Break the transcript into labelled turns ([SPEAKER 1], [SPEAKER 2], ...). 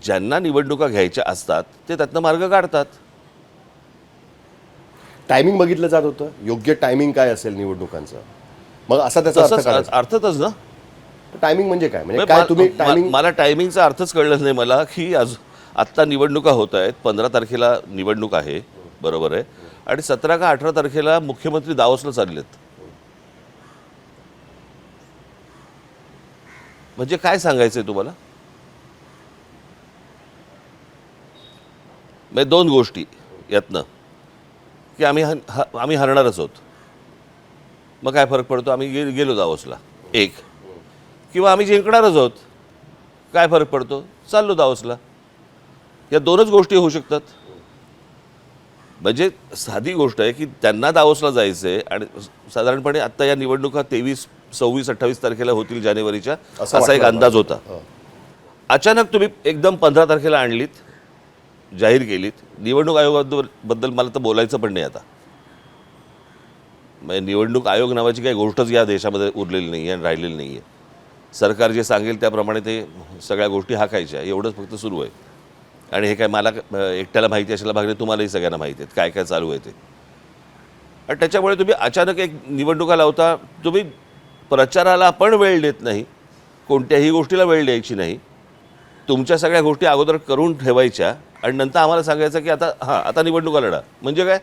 [SPEAKER 1] ज्यांना निवडणुका घ्यायच्या असतात ते त्यातनं मार्ग काढतात.
[SPEAKER 2] टायमिंग बघितलं जात होतं, योग्य टायमिंग काय असेल निवडणुकांचं, मग असा त्याचा अर्थ
[SPEAKER 1] तसंच
[SPEAKER 2] काढायचा.
[SPEAKER 1] अर्थातच ना.
[SPEAKER 2] टायमिंग म्हणजे काय, म्हणजे काय तुम्ही टायमिंग?
[SPEAKER 1] मला टायमिंगचा अर्थच कळलं नाही मला की आत्ता निवडणुका होत आहेत. 15 तारखेला निवडणूक आहे, बरोबर आहे, आणि 17 का 18 तारखेला मुख्यमंत्री दावोसला चाललेत. म्हणजे काय सांगायचंय तुम्हाला? म्हणजे दोन गोष्टी यातनं, की आम्ही हरणारच आहोत, मग काय फरक पडतो, आम्ही गेलो दावोसला, एक. किंवा आम्ही जिंकणारच आहोत, काय फरक पडतो, चाललो दावोसला. या दोनच गोष्टी होऊ शकतात. म्हणजे साधी गोष्ट आहे की त्यांना दावोसला जायचं आहे आणि साधारणपणे आत्ता या निवडणुका 23, 26, 28 तारखेला होतील जानेवारीच्या, असा एक अंदाज होता. अचानक तुम्ही एकदम 15 तारखेला आणलीत, जाहीर केलीत. निवडणूक आयोगाबद्दल मला तर बोलायचं पण नाही आता. म्हणजे निवडणूक आयोग नावाची काही गोष्टच या देशामध्ये उरलेली नाही आहे आणि राहिलेली नाही आहे. सरकार जे सांगेल त्याप्रमाणे ते सगळ्या गोष्टी हाकायच्या, एवढंच फक्त सुरू आहे. आणि हे काय मला एकट्याला माहिती असायला भागणे, तुम्हालाही सगळ्यांना माहिती आहेत काय काय चालू आहे ते. आणि त्याच्यामुळे तुम्ही अचानक एक निवडणुका लावता. तुम्ही प्रचाराला पण वेळ देत नाही, कोणत्याही गोष्टीला वेळ द्यायची नाही. तुमच्या सगळ्या गोष्टी अगोदर करून ठेवायच्या आणि नंतर आम्हाला सांगायचं की आता निवडणुका लढा. म्हणजे काय?